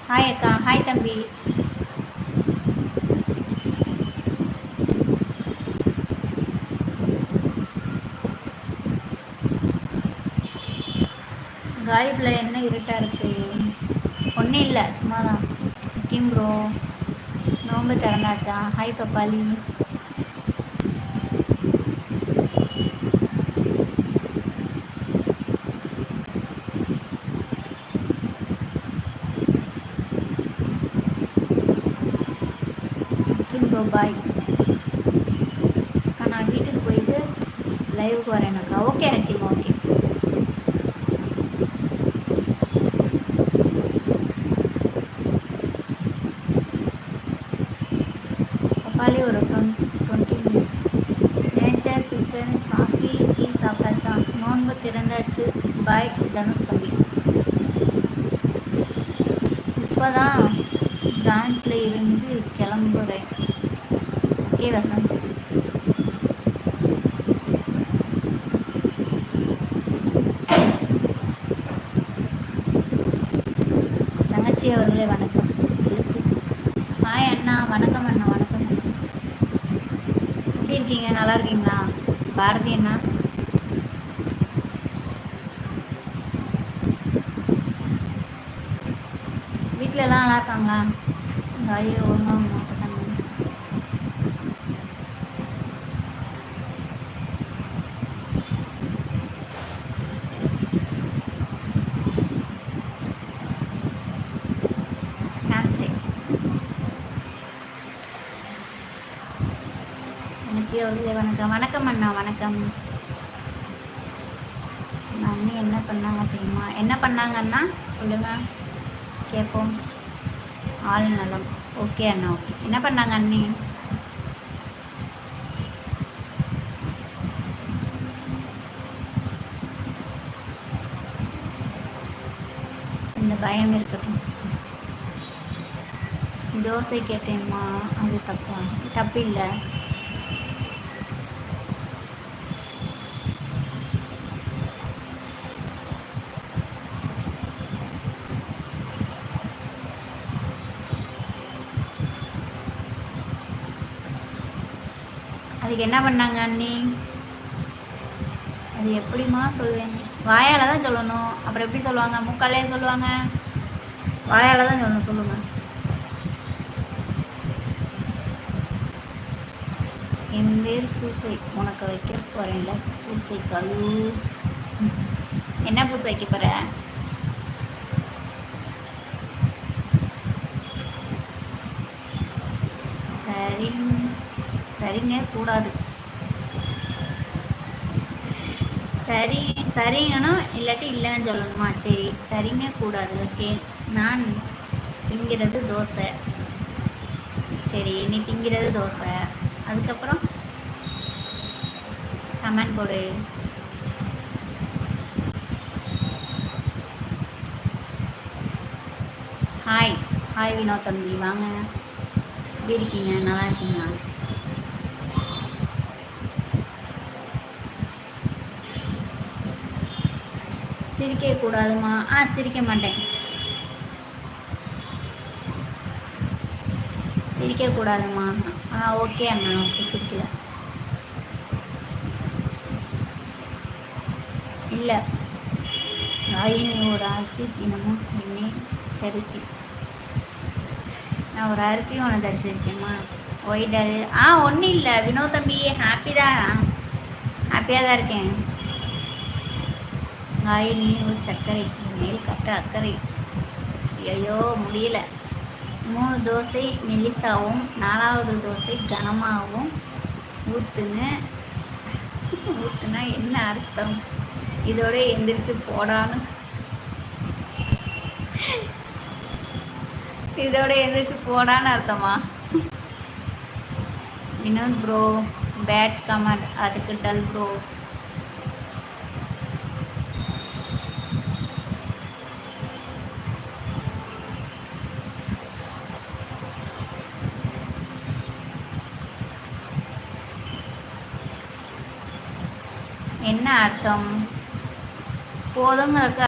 Hi அக்கா, hi தம்பி. காய்பில் என்ன இருட்டாக இருக்குது? ஒன்றும் இல்லை, சும்மா தான். கிம் ப்ரோ, நோம்பு திறந்தாச்சா? ஹாய் பப்பாளி. கிம் ப்ரோ பாய் அக்கா. நான் வீட்டுக்கு போயிட்டு லைவுக்கு வரேனக்கா. ஓகே கிம், ஓகே. பப்பாளி ஒரு 20 minutes. Nature sister, coffee tea சாப்பிட்டாச்சா? நோன்பு திறந்தாச்சு. பாய் தனுஷ் தம்பி. இப்போ தான் பிரான்ச்சில் இருந்து கிளம்புறேன். ஓகே வசந்த். தங்கச்சி அவர்களே வணக்கம். ஹாய் அண்ணா, வணக்கம் அண்ணா, வணக்கம். எப்படி இருக்கீங்க? நல்லா இருக்கீங்களா? பாரதி அண்ணா, வீட்டில் எல்லாம் நல்லா இருக்காங்களா? ஐயோ ஒன்றும் தங்கச்சி அவர்களே வணக்கம். வணக்கம் அண்ணா, வணக்கம். அண்ணி என்ன பண்ணாங்க தெரியுமா? என்ன பண்ணாங்கன்னா சொல்லுங்கள், கேட்போம். ஆள் நலம். ஓகே அண்ணா, ஓகே. என்ன பண்ணாங்க அண்ணி? இந்த பயம் இருக்கட்டும். தோசை கேட்டேம்மா, அது தப்பா? தப்பு இல்லை. அதுக்கு என்ன பண்ணாங்க அண்ணி? அது எப்படிமா சொல்லுவேன்? வாயால் தான் சொல்லணும். அப்புறம் எப்படி சொல்லுவாங்க? மூக்காலே சொல்லுவாங்க? வாயால் தான் சொல்லணும். சொல்லுங்கள். என் பேர் பூசை. உனக்கு வைக்க போகிறேன்ல பூசை கழு. என்ன பூசை வைக்க போகிற? சரி, சரிங்க கூடாது. சரி சரிங்கணும், இல்லாட்டி இல்லைன்னு சொல்லணுமா? சரி, சரிங்க கூடாது. ஓகே. நான் திங்கிறது தோசை. சரி, நீ திங்கிறது தோசை. அதுக்கப்புறம் கமெண்ட் போடு. ஹாய் ஹாய் வினோத் தம்பி, வாங்க. எப்படி இருக்கீங்க? நல்லா இருக்கீங்களா? சிரிக்க கூடாதுமா? சிரிக்க மாட்டேன். சிரிக்க கூடாதுமா? ஓகே அண்ணா, ஓகே. சிரிக்கல. இல்லை, நீ ஒரு அரிசி தினமும் என்னை தரிசி. நான் ஒரு அரிசி ஒன்று தரிசிருக்கேம்மா. ஒய்டல். ஒன்றும் இல்லை வினோத் தம்பி, ஹாப்பி தான். ஹாப்பியாக தான் இருக்கேன். நீ ஒரு சர்க்கரை மேல் கட்ட அக்கறை. ஐயோ முடியல. 3 தோசை மெலிசாவும் 4வது தோசை கனமாகவும் ஊத்துனா என்ன அர்த்தம்? இதோட எந்திரிச்சு போடான்னு அர்த்தமா? வினோத் ப்ரோ பேட் கமெண்ட், அதுக்கு டல் ப்ரோ. என்ன அர்த்தம்? போதுங்கிறக்கு